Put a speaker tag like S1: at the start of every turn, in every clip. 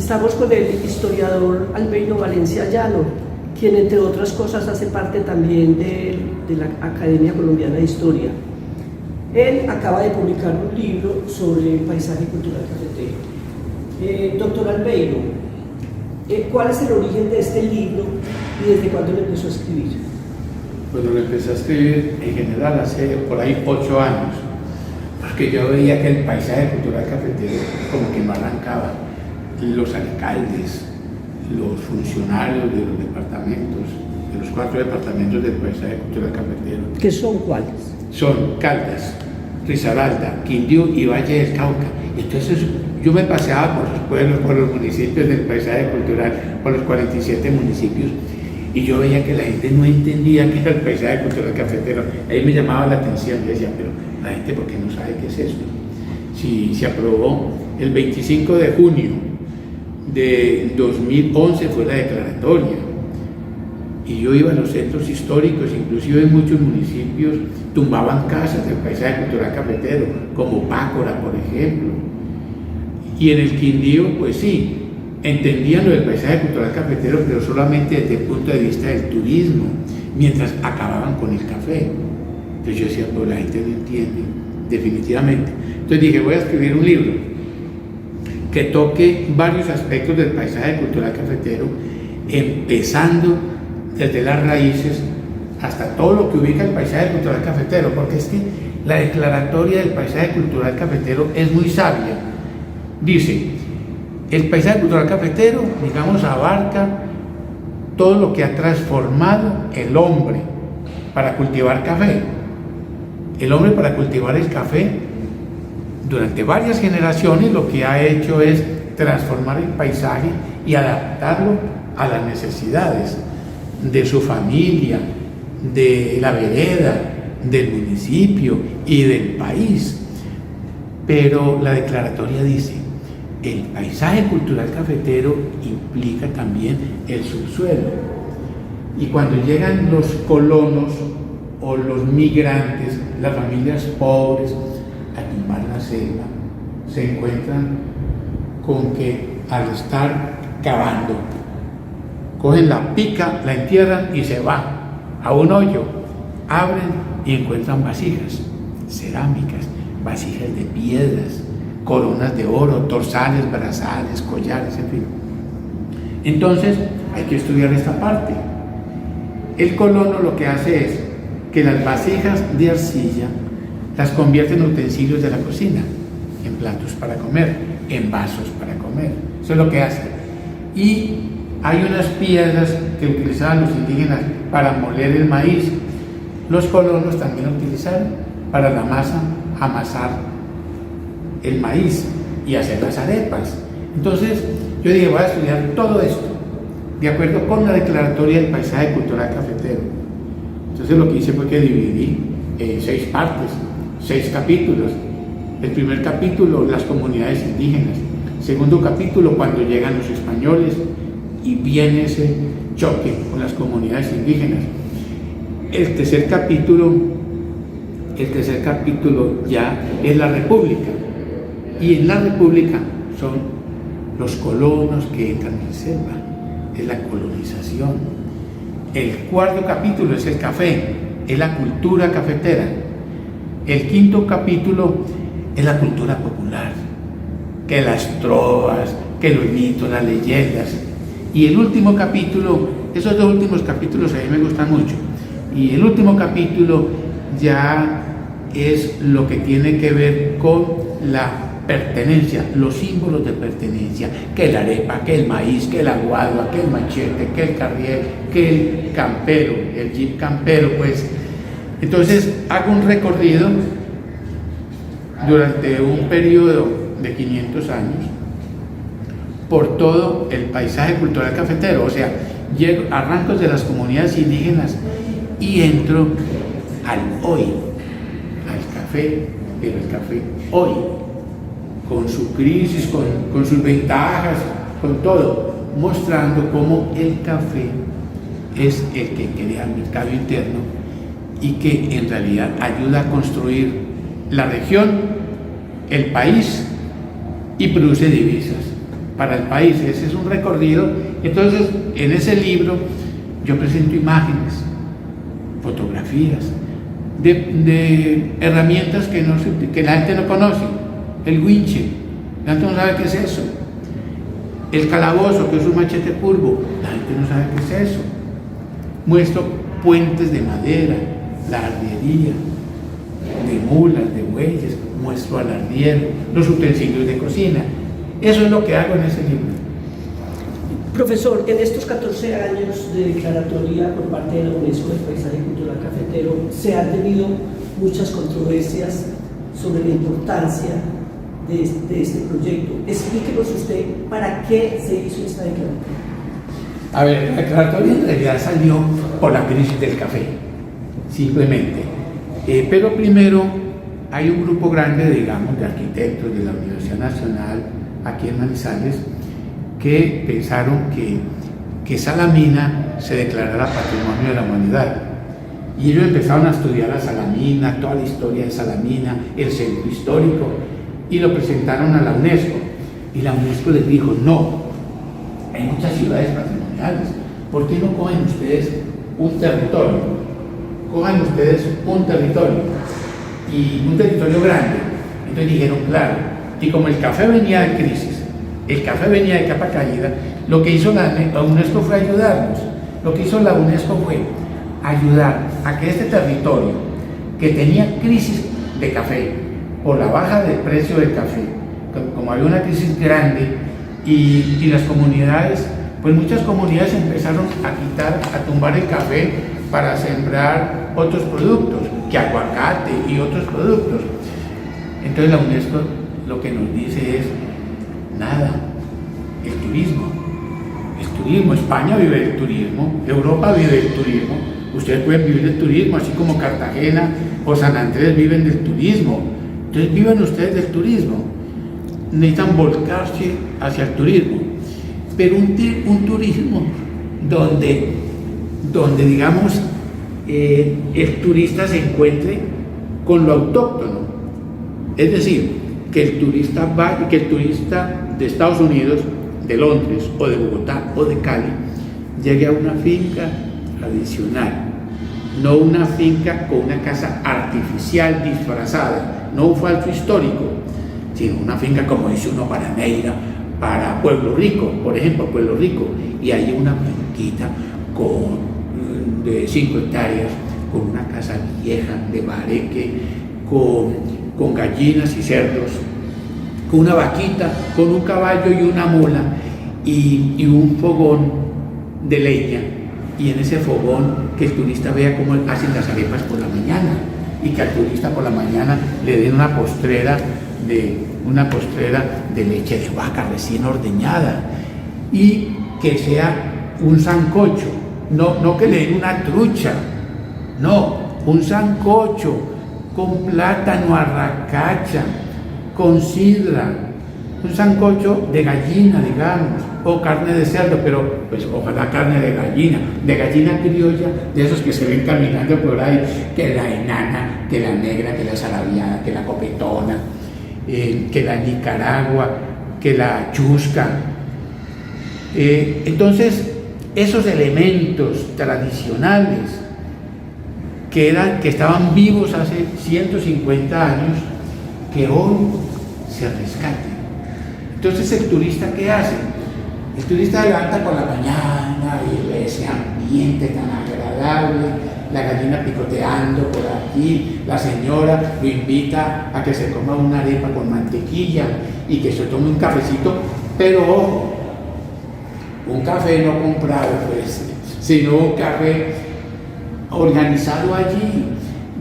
S1: Estamos con el historiador Albeiro Valencia Llano, quien entre otras cosas hace parte también de la Academia Colombiana de Historia. Él acaba de publicar un libro sobre el paisaje cultural cafetero. Doctor Albeiro, ¿cuál es el origen de este libro y desde cuándo lo empezó a escribir?
S2: Bueno, lo empecé a escribir en general hace por ahí 8 años, porque yo veía que el paisaje cultural cafetero como que no arrancaba. Los alcaldes, los funcionarios de los departamentos, de los 4 departamentos del paisaje cultural cafetero.
S1: ¿Qué son cuáles?
S2: Son Caldas, Risaralda, Quindío y Valle del Cauca. Entonces yo me paseaba por los pueblos, por los municipios del paisaje cultural, por los 47 municipios, y yo veía que la gente no entendía qué era el paisaje cultural cafetero. Ahí me llamaba la atención, yo decía, pero la gente ¿por qué no sabe qué es esto? Si se aprobó el 25 de junio de 2011 fue la declaratoria, y yo iba a los centros históricos, inclusive en muchos municipios tumbaban casas del paisaje cultural cafetero, como Pácora, por ejemplo. Y en el Quindío, pues sí, entendían lo del paisaje cultural cafetero, pero solamente desde el punto de vista del turismo, mientras acababan con el café. Entonces yo decía, pues la gente no entiende, definitivamente. Entonces dije, voy a escribir un libro que toque varios aspectos del paisaje cultural cafetero, empezando desde las raíces hasta todo lo que ubica el paisaje cultural cafetero, porque es que la declaratoria del paisaje cultural cafetero es muy sabia. Dice, el paisaje cultural cafetero, digamos, abarca todo lo que ha transformado el hombre para cultivar café. El hombre para cultivar el café durante varias generaciones lo que ha hecho es transformar el paisaje y adaptarlo a las necesidades de su familia, de la vereda, del municipio y del país. Pero la declaratoria dice, el paisaje cultural cafetero implica también el subsuelo. Y cuando llegan los colonos o los migrantes, las familias pobres, a tumbar la selva, se encuentran con que al estar cavando, cogen la pica, la entierran y se va a un hoyo, abren y encuentran vasijas cerámicas, vasijas de piedras, coronas de oro, torsales, brazales, collares, en fin. Entonces hay que estudiar esta parte. El colono lo que hace es que las vasijas de arcilla las convierte en utensilios de la cocina, en platos para comer, en vasos para comer. Eso es lo que hace. Y hay unas piedras que utilizaban los indígenas para moler el maíz. Los colonos también lo utilizaron para la masa, amasar el maíz y hacer las arepas. Entonces yo dije, voy a estudiar todo esto de acuerdo con la declaratoria del paisaje cultural cafetero. Entonces lo que hice fue que dividí en 6 partes, 6 capítulos. El primer capítulo, las comunidades indígenas. Segundo capítulo, cuando llegan los españoles y viene ese choque con las comunidades indígenas. El tercer capítulo ya es la República. Y en la República son los colonos que entran en selva, es la colonización. El cuarto capítulo es el café, es la cultura cafetera. El quinto capítulo es la cultura popular, que las trovas, que los mitos, las leyendas. Y el último capítulo, esos 2 últimos capítulos a mí me gustan mucho. Y el último capítulo ya es lo que tiene que ver con la pertenencia, los símbolos de pertenencia, que la arepa, que el maíz, que el aguado, que el machete, que el carriel, que el campero, el jeep campero, pues. Entonces hago un recorrido durante un periodo de 500 años por todo el paisaje cultural cafetero, o sea, arranco de las comunidades indígenas y entro al hoy, al café, pero el café hoy, con su crisis, con sus ventajas, con todo, mostrando cómo el café es el que crea el mercado interno y que en realidad ayuda a construir la región, el país y produce divisas. para el país. Ese es un recorrido. Entonces, en ese libro yo presento imágenes, fotografías, de herramientas que la gente no conoce. El winche, la gente no sabe qué es eso. El calabozo, que es un machete curvo, la gente no sabe qué es eso. Muestro puentes de madera, la arriería, de mulas, de bueyes, muestro al arriero, los utensilios de cocina. Eso es lo que hago en ese libro.
S1: Profesor, en estos 14 años de declaratoria por parte de la UNESCO del Paisaje Cultural Cafetero, se han tenido muchas controversias sobre la importancia de este proyecto. Explíquenos usted para qué se hizo esta declaratoria.
S2: A ver, la declaratoria en realidad salió por la crisis del café, simplemente. Pero primero hay un grupo grande, digamos, de arquitectos de la Universidad Nacional, aquí en Manizales, que pensaron que Salamina se declarara Patrimonio de la Humanidad. Y ellos empezaron a estudiar a Salamina, toda la historia de Salamina, el centro histórico, y lo presentaron a la UNESCO. Y la UNESCO les dijo, no, hay muchas ciudades patrimoniales, ¿por qué no cogen ustedes un territorio? Cojan ustedes un territorio, y un territorio grande. Entonces dijeron, claro, y como el café venía de crisis, el café venía de capa caída, lo que hizo la UNESCO fue ayudarnos. Lo que hizo la UNESCO fue ayudar a que este territorio, que tenía crisis de café, por la baja del precio del café, como había una crisis grande, y las comunidades, pues muchas comunidades empezaron a tumbar el café para sembrar otros productos, que aguacate y otros productos. Entonces la UNESCO lo que nos dice es, nada, el turismo, España vive del turismo, Europa vive del turismo, ustedes pueden vivir del turismo, así como Cartagena o San Andrés viven del turismo, entonces viven ustedes del turismo, necesitan volcarse hacia el turismo, pero un turismo donde digamos, el turista se encuentre con lo autóctono, es decir, que el turista de Estados Unidos, de Londres o de Bogotá o de Cali llegue a una finca tradicional, no una finca con una casa artificial disfrazada, no un falso histórico, sino una finca como dice uno para Neira, para Pueblo Rico, por ejemplo, Pueblo Rico, y hay una finquita de 5 hectáreas, con una casa vieja de bareque, con gallinas y cerdos, con una vaquita, con un caballo y una mula, y un fogón de leña, y en ese fogón que el turista vea cómo hacen las arepas por la mañana, y que al turista por la mañana le den una postrera de leche de vaca recién ordeñada, y que sea un sancocho, no que le den una trucha, no, un sancocho con plátano, arracacha, con sidra, un sancocho de gallina, digamos, o carne de cerdo, pero pues ojalá carne de gallina criolla, de esos que se ven caminando por ahí, que la enana, que la negra, que la zarabiada, que la copetona, que la Nicaragua, que la chusca. Entonces, esos elementos tradicionales que estaban vivos hace 150 años, que hoy se rescaten. Entonces, ¿el turista qué hace? El turista levanta por la mañana y ve ese ambiente tan agradable, la gallina picoteando por aquí, la señora lo invita a que se coma una arepa con mantequilla y que se tome un cafecito, pero ojo, un café no comprado, pues, sino un café organizado allí,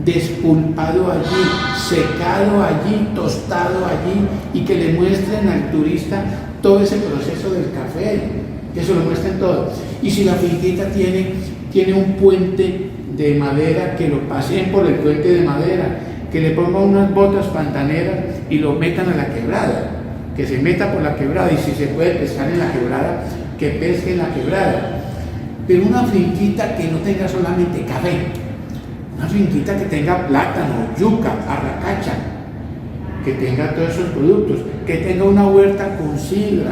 S2: despulpado allí, secado allí, tostado allí, y que le muestren al turista todo ese proceso del café, que se lo muestren todo. Y si la finquita tiene un puente de madera, que lo paseen por el puente de madera, que le pongan unas botas pantaneras y lo metan a la quebrada, que se meta por la quebrada, y si se puede pescar en la quebrada, que pesque en la quebrada. Pero una finquita que no tenga solamente café, una finquita que tenga plátano, yuca, arracacha, que tenga todos esos productos, que tenga una huerta con sidra,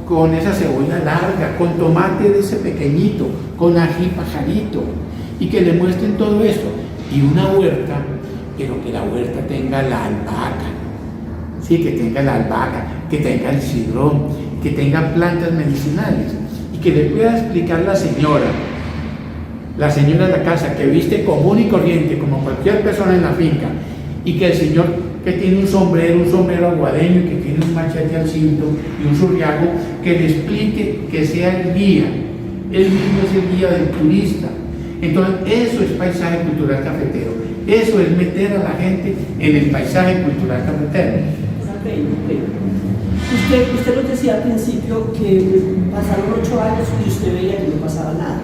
S2: con esa cebolla larga, con tomate de ese pequeñito, con ají pajarito, y que le muestren todo eso. Y una huerta, pero que la huerta tenga la albahaca, sí, que tenga la albahaca, que tenga el cidrón, que tenga plantas medicinales, y que le pueda explicar la señora de la casa, que viste común y corriente como cualquier persona en la finca, y que el señor que tiene un sombrero aguadeño, que tiene un machete al cinto y un surriago, que le explique, que sea el guía. Él mismo es el guía del turista. Entonces, eso es paisaje cultural cafetero. Eso es meter a la gente en el paisaje cultural cafetero.
S1: Usted nos decía al principio que pasaron 8 años y usted veía que no pasaba nada.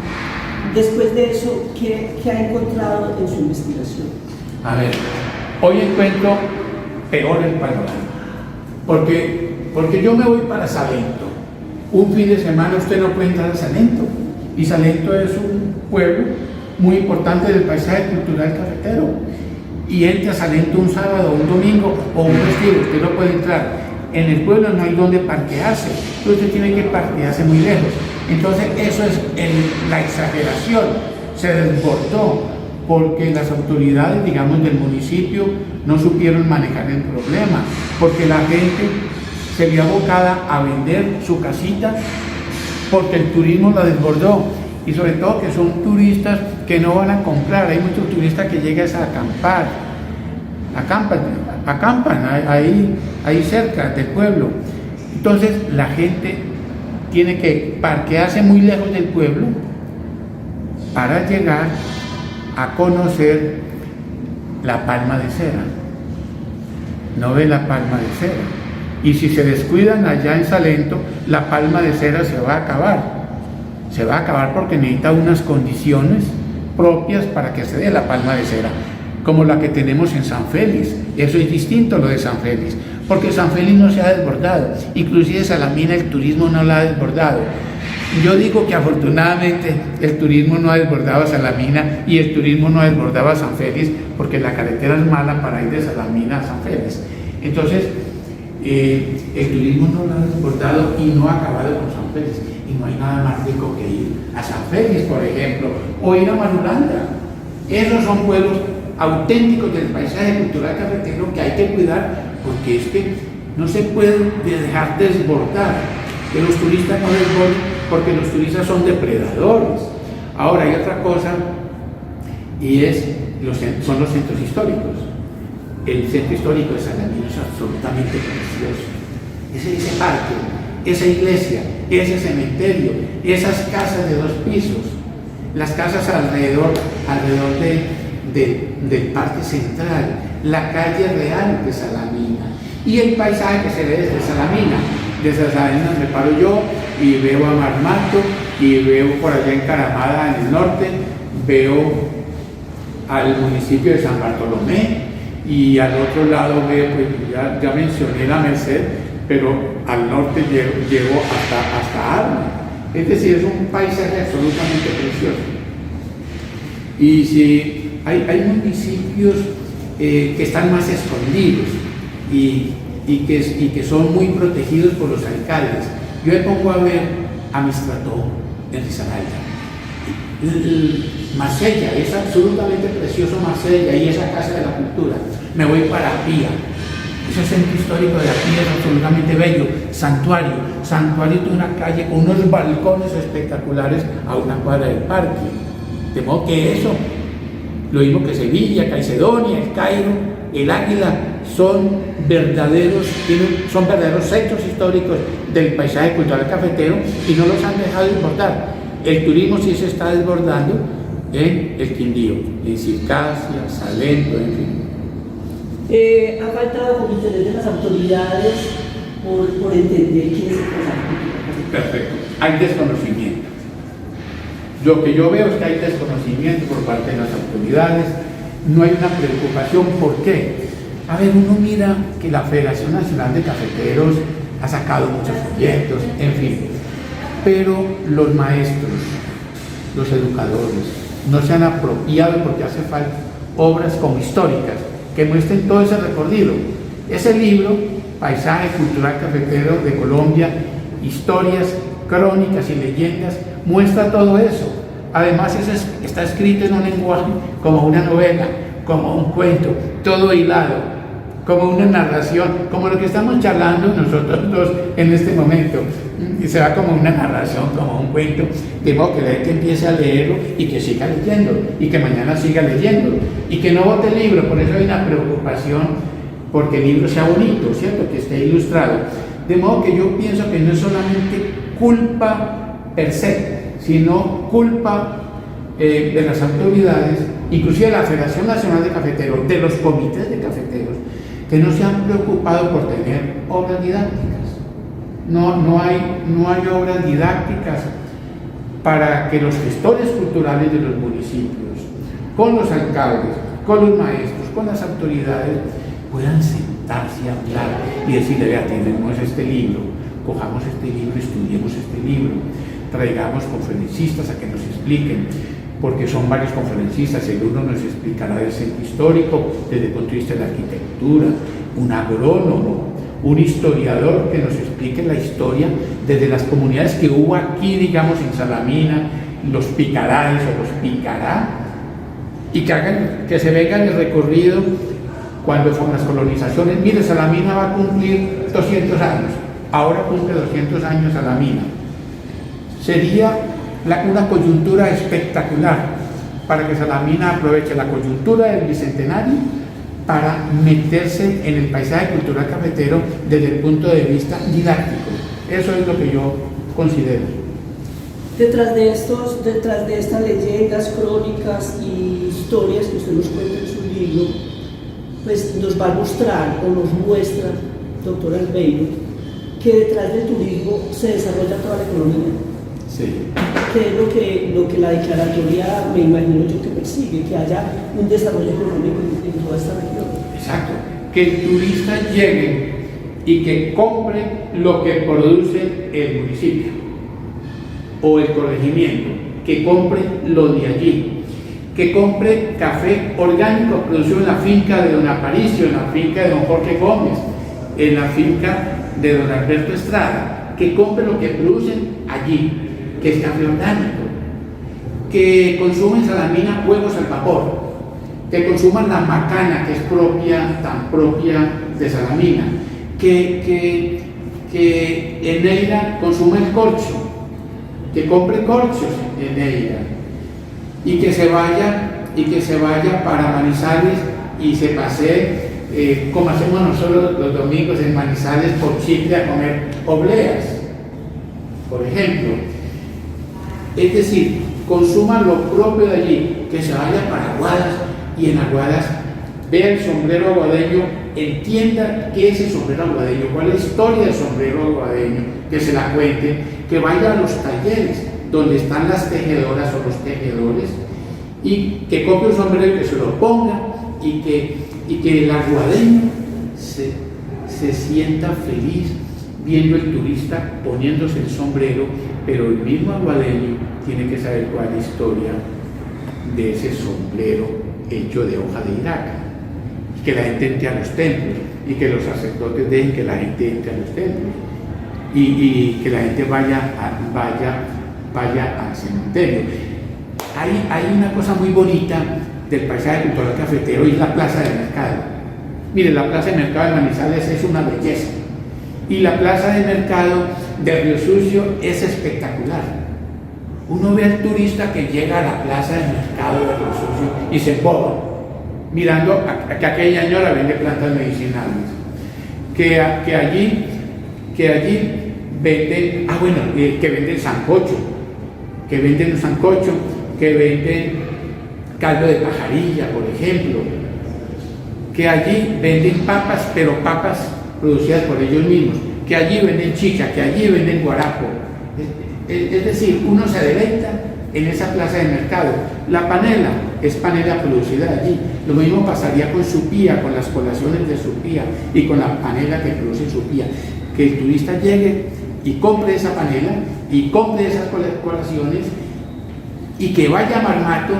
S1: Después de eso, ¿qué ha encontrado en su investigación?
S2: A ver, hoy encuentro peor el panorama, porque yo me voy para Salento. Un fin de semana usted no puede entrar a Salento, y Salento es un pueblo muy importante del paisaje cultural cafetero, y entra a Salento un sábado, un domingo o un festivo, usted no puede entrar. En el pueblo no hay donde parquearse, entonces usted tiene que parquearse muy lejos. Entonces eso es la exageración, se desbordó porque las autoridades, digamos, del municipio no supieron manejar el problema, porque la gente se vio abocada a vender su casita porque el turismo la desbordó, y sobre todo que son turistas que no van a comprar. Hay muchos turistas que llegan a acampar, acampan ahí cerca del pueblo. Entonces la gente tiene que parquearse muy lejos del pueblo para llegar a conocer la palma de cera. No ve la palma de cera. Y si se descuidan allá en Salento, la palma de cera se va a acabar. Se va a acabar porque necesita unas condiciones propias para que se dé la palma de cera, como la que tenemos en San Félix. Eso es distinto a lo de San Félix, porque San Félix no se ha desbordado, inclusive Salamina el turismo no la ha desbordado. Yo digo que afortunadamente el turismo no ha desbordado a Salamina y el turismo no ha desbordado a San Félix, porque la carretera es mala para ir de Salamina a San Félix. Entonces, el turismo no lo ha desbordado y no ha acabado con San Félix, y no hay nada más rico que ir a San Félix, por ejemplo, o ir a Marulanda. Esos son pueblos auténticos del paisaje cultural cafetero que hay que cuidar, porque es que no se puede dejar desbordar, que los turistas no desborden, porque los turistas son depredadores. Ahora hay otra cosa, y son los centros históricos. El centro histórico de Salamina es absolutamente precioso. Ese parque, esa iglesia, ese cementerio, esas casas de 2 pisos, las casas alrededor del parque central, la calle real de Salamina y el paisaje que se ve desde Salamina. Desde Salamina me paro yo y veo a Marmato, y veo por allá en Caramada, en el norte, veo al municipio de San Bartolomé, y al otro lado veo, pues ya mencioné la Merced, pero al norte llego hasta Arma. Es decir, es un paisaje absolutamente precioso. Y si hay municipios que están más escondidos y que son muy protegidos por los alcaldes. Yo me pongo a ver a Mistrató en Risaralda. Marsella, es absolutamente precioso Marsella y esa casa de la cultura. Me voy para Pía. Ese centro histórico de la Pía es absolutamente bello. Santuario de una calle con unos balcones espectaculares a una cuadra del parque. De modo que eso, lo mismo que Sevilla, Caicedonia, el Cairo, el Águila, son verdaderos centros históricos del paisaje cultural cafetero, y no los han dejado desbordar. El turismo sí se está desbordando en el Quindío, en Circasia, Salento, en fin.
S1: Ha faltado como interés de las autoridades por entender quién es el paisaje cultural cafetero.
S2: Perfecto. Hay desconocimiento. Lo que yo veo es que hay desconocimiento por parte de las autoridades, no hay una preocupación. ¿Por qué? A ver, uno mira que la Federación Nacional de Cafeteros ha sacado muchos proyectos, en fin, pero los maestros, los educadores, no se han apropiado, porque hace falta obras como históricas que muestren todo ese recorrido. Ese libro, Paisaje Cultural Cafetero de Colombia, historias, crónicas y leyendas, muestra todo eso. Además, eso está escrito en un lenguaje como una novela, como un cuento, todo hilado, como una narración, como lo que estamos charlando nosotros dos en este momento. Y se va como una narración, como un cuento, de modo que la gente empiece a leerlo y que siga leyendo, y que mañana siga leyendo, y que no bote el libro. Por eso hay una preocupación porque el libro sea bonito, ¿cierto? Que esté ilustrado. De modo que yo pienso que no es solamente culpa per se, sino culpa de las autoridades, inclusive de la Federación Nacional de Cafeteros, de los comités de cafeteros, que no se han preocupado por tener obras didácticas. No hay obras didácticas para que los gestores culturales de los municipios, con los alcaldes, con los maestros, con las autoridades, puedan sentarse a hablar y decirle: vea, tenemos este libro, cojamos este libro, estudiemos este libro, traigamos conferencistas a que nos expliquen, porque son varios conferencistas. El uno nos explicará del centro histórico desde el punto de vista de la arquitectura, un agrónomo, un historiador que nos explique la historia desde las comunidades que hubo aquí, digamos, en Salamina, los Picaraes o los Picará, y que se venga el recorrido cuando son las colonizaciones. Mire, Salamina va a cumplir 200 años, ahora cumple 200 años Salamina. Sería una coyuntura espectacular para que Salamina aproveche la coyuntura del bicentenario para meterse en el paisaje cultural cafetero desde el punto de vista didáctico. Eso es lo que yo considero.
S1: Detrás de estas leyendas, crónicas y historias que usted nos cuenta en su libro, pues nos va a mostrar o nos muestra, doctor Albeiro, que detrás del turismo se desarrolla toda la economía.
S2: Sí.
S1: Que es lo que la declaratoria, me imagino yo, que persigue, que haya un desarrollo económico en toda esta región.
S2: Exacto, que el turista llegue y que compre lo que produce el municipio o el corregimiento, que compre lo de allí, que compre café orgánico producido en la finca de don Aparicio, en la finca de don Jorge Gómez, en la finca de don Alberto Estrada, que compre lo que producen allí, que es café orgánico, que consumen en Salamina huevos al vapor, que consuman la macana, que es tan propia de Salamina, que en Neira consuma el corcho, que compre corchos en Neira, y que se vaya para Manizales y se pasee, como hacemos nosotros los domingos en Manizales, por Chipre a comer obleas, por ejemplo. Es decir, consuma lo propio de allí, que se vaya para Aguadas y en Aguadas vea el sombrero aguadeño, entienda qué es el sombrero aguadeño, cuál es la historia del sombrero aguadeño, que se la cuente, que vaya a los talleres donde están las tejedoras o los tejedores y que copie un sombrero y que se lo ponga y que el aguadeño se sienta feliz viendo el turista poniéndose el sombrero, pero el mismo aguadeño tiene que saber cuál es la historia de ese sombrero hecho de hoja de Irak. Que la gente entre a los templos y que los sacerdotes dejen que la gente entre a los templos y que la gente vaya al cementerio. Hay una cosa muy bonita del paisaje cultural cafetero y es la plaza de mercado. Mire, la plaza de mercado de Manizales es una belleza y la plaza de mercado de Río Sucio es espectacular. Uno ve al turista que llega a la plaza de mercado de Río Sucio y se emboba mirando que aquella señora vende plantas medicinales, que allí venden, que venden sancocho, que venden caldo de pajarilla, por ejemplo, que allí venden papas, pero papas producidas por ellos mismos, que allí venden chicha, que allí venden guarapo. Es decir, uno se deleita en esa plaza de mercado. La panela es panela producida allí. Lo mismo pasaría con Supía, con las colaciones de Supía y con la panela que produce Supía. Que el turista llegue y compre esa panela y compre esas colaciones y que vaya a Marmato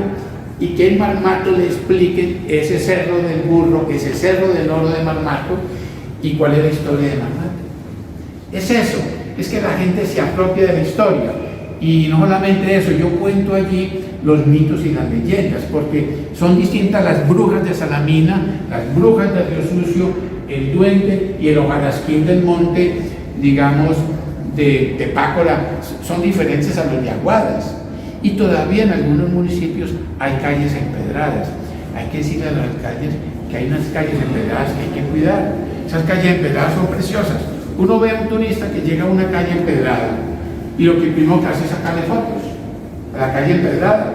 S2: y que en Marmato le expliquen ese cerro del burro, ese cerro del oro de Marmato y cuál es la historia de Marmato. Es eso, es que la gente se apropia de la historia. Y no solamente eso, yo cuento allí los mitos y las leyendas, porque son distintas las brujas de Salamina, las brujas de Río Sucio, el duende y el hojarasquín del monte, digamos, de Pácora, son diferentes a los de Aguadas. Y todavía en algunos municipios hay calles empedradas. Hay que decirle a los alcaldes que hay unas calles empedradas que hay que cuidar. Esas calles empedradas son preciosas. Uno ve a un turista que llega a una calle empedrada y lo que primero que hace es sacarle fotos a la calle empedrada.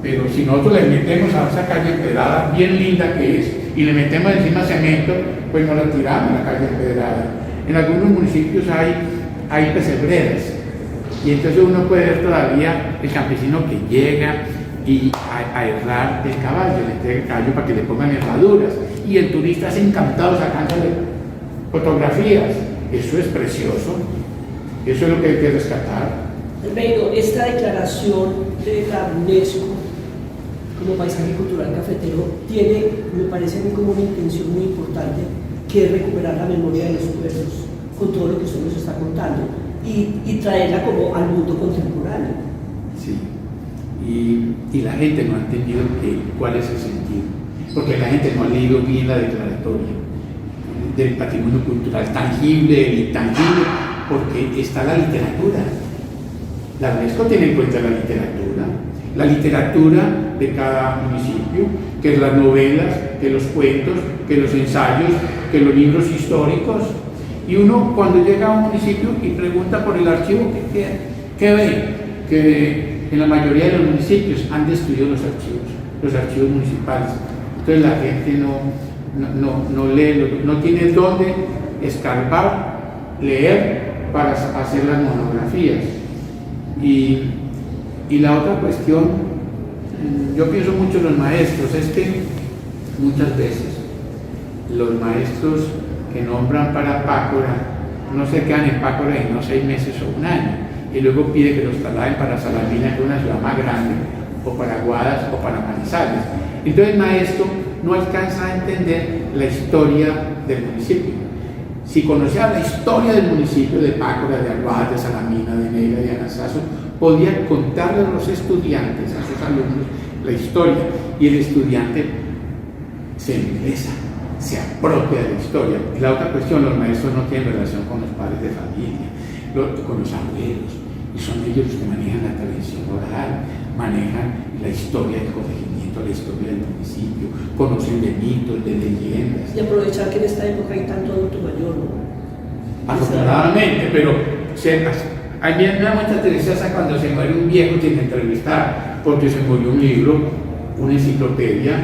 S2: Pero si nosotros le metemos a esa calle empedrada, bien linda que es, y le metemos encima cemento, pues nos la tiramos a la calle empedrada. En algunos municipios hay pesebreras, y entonces uno puede ver todavía el campesino que llega y a herrar el caballo, le entrega el caballo para que le pongan herraduras, y el turista es encantado sacándole fotografías. Eso es precioso, eso es lo que hay que rescatar.
S1: Albeiro, esta declaración de la UNESCO como paisaje cultural cafetero tiene, me parece a mí, como una intención muy importante, que es recuperar la memoria de los pueblos con todo lo que usted nos está contando y traerla como al mundo contemporáneo.
S2: Sí, y la gente no ha entendido cuál es el sentido, porque la gente no ha leído bien la declaratoria del patrimonio cultural tangible e intangible, porque está la literatura. La UNESCO tiene en cuenta la literatura de cada municipio, que es las novelas, que los cuentos, que los ensayos, que los libros históricos. Y uno cuando llega a un municipio y pregunta por el archivo, ¿qué ve? Que en la mayoría de los municipios han destruido los archivos municipales. Entonces la gente no lee, no tiene dónde escarbar, leer para hacer las monografías. Y la otra cuestión, yo pienso mucho en los maestros, es que muchas veces los maestros que nombran para Pácora no se quedan en Pácora en 6 meses o 1 año, y luego pide que los trasladen para Salamina, que es una ciudad más grande, o para Aguadas o para Manizales. Entonces el maestro no alcanza a entender la historia del municipio. Si conocía la historia del municipio de Pácora, de Aguadas, de Salamina, de Neira, de Anasazo, podía contarle a los estudiantes, a sus alumnos, la historia, y el estudiante se interesa, se apropia de la historia. Y la otra cuestión, los maestros no tienen relación con los padres de familia, con los abuelos, y son ellos los que manejan la tradición oral, manejan la historia del corregimiento, la historia del municipio, conocen de mitos, de leyendas.
S1: Y aprovechar que en esta época hay tanto adulto mayor, ¿no?
S2: Afortunadamente, pero a mí me da mucha tristeza cuando se muere un viejo sin entrevistar, porque se murió un libro, una enciclopedia,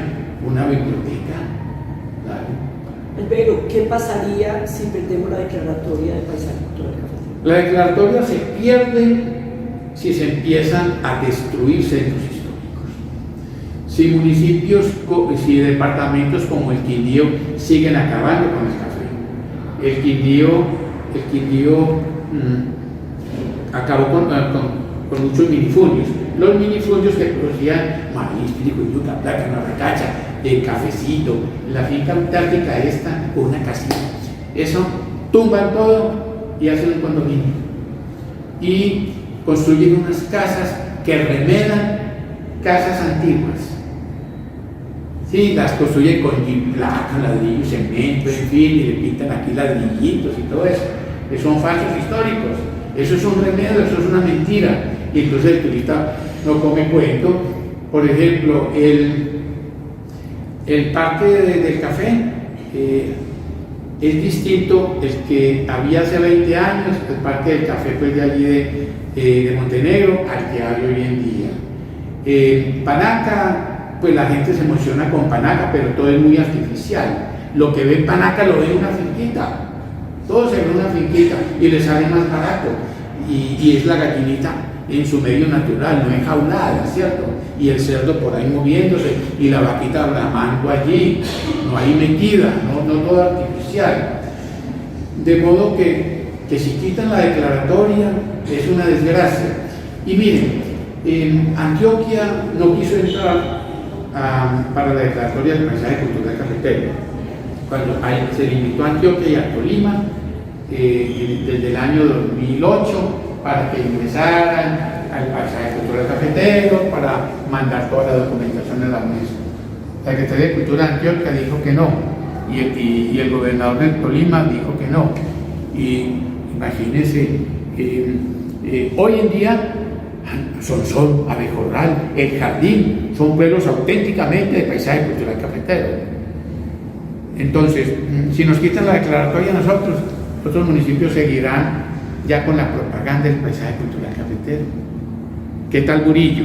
S2: una biblioteca.
S1: Pero, ¿qué pasaría si perdemos la declaratoria de paisaje cultural cafetero?
S2: La declaratoria se pierde si se empiezan a destruir centros históricos. Si municipios, si departamentos como el Quindío siguen acabando con el café. El Quindío acabó con muchos minifundios. Los minifundios que producían maíz, trigo, yuca, plátano, arracacha, el cafecito, la finca antártica esta, con una casita. Eso tumban todo y hacen un condominio. Y construyen unas casas que remedan casas antiguas. Sí, las construyen con placa, ladrillo, cemento, en fin, y le pintan aquí ladrillitos y todo eso. Que son falsos históricos. Eso es un remedio, eso es una mentira. Y entonces el turista no come cuento. Por ejemplo, el parque del café es distinto el que había hace 20 años, el parque del café pues de allí de Montenegro, al que hay hoy en día. Panaca, pues la gente se emociona con Panaca, pero todo es muy artificial. Lo que ve en Panaca lo ve en una finquita. Todo se ve en una finquita y le sale más barato. Y es la gallinita en su medio natural, no enjaulada, ¿cierto? Y el cerdo por ahí moviéndose y la vaquita bramando allí, no ahí metida, no todo artificial. De modo que si quitan la declaratoria es una desgracia. Y miren, Antioquia no quiso entrar para la declaratoria del paisaje cultural cafetero. Cuando se limitó a Antioquia y a Tolima, desde el año 2008 para que ingresaran al paisaje cultural cafetero, para mandar toda la documentación a la UNESCO. La Secretaría de Cultura de Antioquia dijo que no, y el gobernador del Tolima dijo que no. Y imagínense, hoy en día Sonsón, Abejorral, El Jardín, son pueblos auténticamente de paisaje cultural cafetero. Entonces, si nos quitan la declaratoria, nosotros, otros municipios seguirán ya con la propaganda del paisaje cultural cafetero. ¿Qué tal Murillo?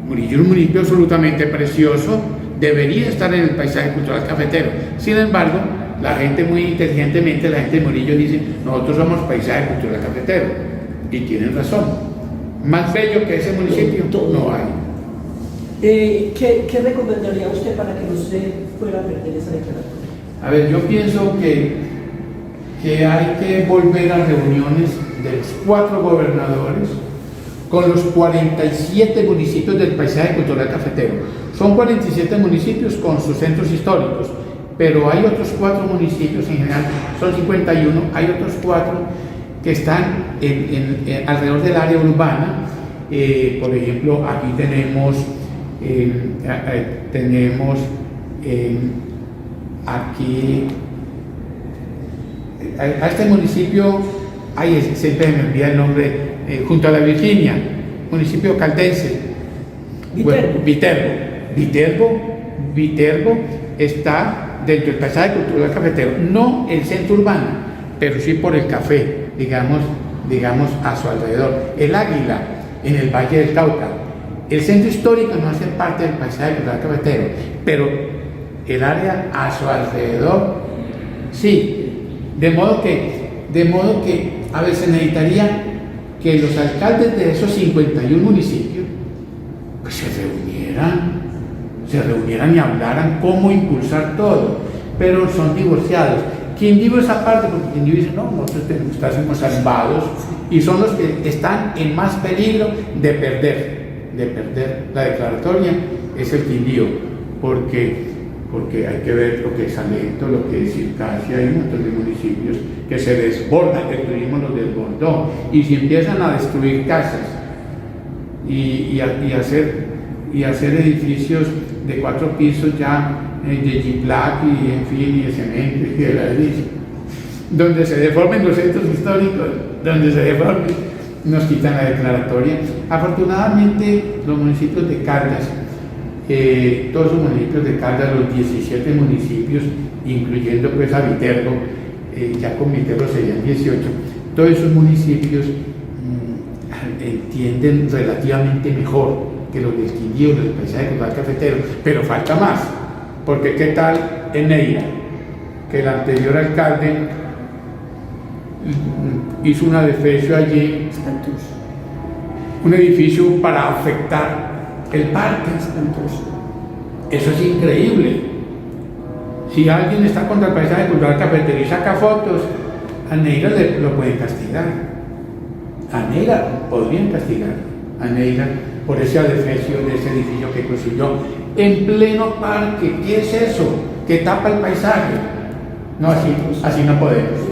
S2: Murillo es un municipio absolutamente precioso, debería estar en el paisaje cultural cafetero. Sin embargo, la gente muy inteligentemente, la gente de Murillo dice, nosotros somos paisaje cultural cafetero. Y tienen razón. Más bello que ese municipio no hay.
S1: ¿Qué recomendaría usted para que no se fuera a perder esa declaratoria?
S2: A ver, yo pienso que hay que volver a reuniones de los 4 gobernadores con los 47 municipios del paisaje cultural cafetero. Son 47 municipios con sus centros históricos, pero hay otros 4 municipios, en general son 51, hay otros 4 que están alrededor del área urbana. Por ejemplo, aquí tenemos aquí a este municipio, siempre me olvida el nombre, junto a la Virginia, municipio caldense, Viterbo está dentro del paisaje cultural cafetero, no el centro urbano, pero sí por el café, digamos a su alrededor. El Águila, en el Valle del Cauca. El centro histórico no hace parte del paisaje cultural cafetero, pero el área a su alrededor sí. De modo que a veces necesitaría que los alcaldes de esos 51 municipios pues se reunieran y hablaran cómo impulsar todo, pero son divorciados. Quindío esa parte, porque Quindío dice, no, nosotros tenemos que estar salvados, y son los que están en más peligro de perder la declaratoria, es el Quindío, porque hay que ver lo que es Salento, lo que es Circasia, hay un montón de municipios que se desbordan, el turismo los desbordó, y si empiezan a destruir casas y hacer edificios de 4 pisos ya de Giplac y en fin, y de cemento y de ladrillo, donde se deformen los centros históricos, nos quitan la declaratoria. Afortunadamente los municipios de Caldas, todos los municipios de Caldas, los 17 municipios, incluyendo pues a Viterbo, ya con Viterbo serían 18, todos esos municipios entienden relativamente mejor que los del Quindío, del paisaje cultural cafetero, pero falta más, porque ¿qué tal en Neira? Que el anterior alcalde hizo un edificio allí, un edificio para afectar el parque. Eso es increíble. Si alguien está contra el paisaje cultural cafetero y saca fotos, a Neira lo pueden castigar. A Neira podrían castigar a Neira por ese adefesio de ese edificio que construyó en pleno parque. ¿Qué es eso? Que tapa el paisaje. No, así no podemos.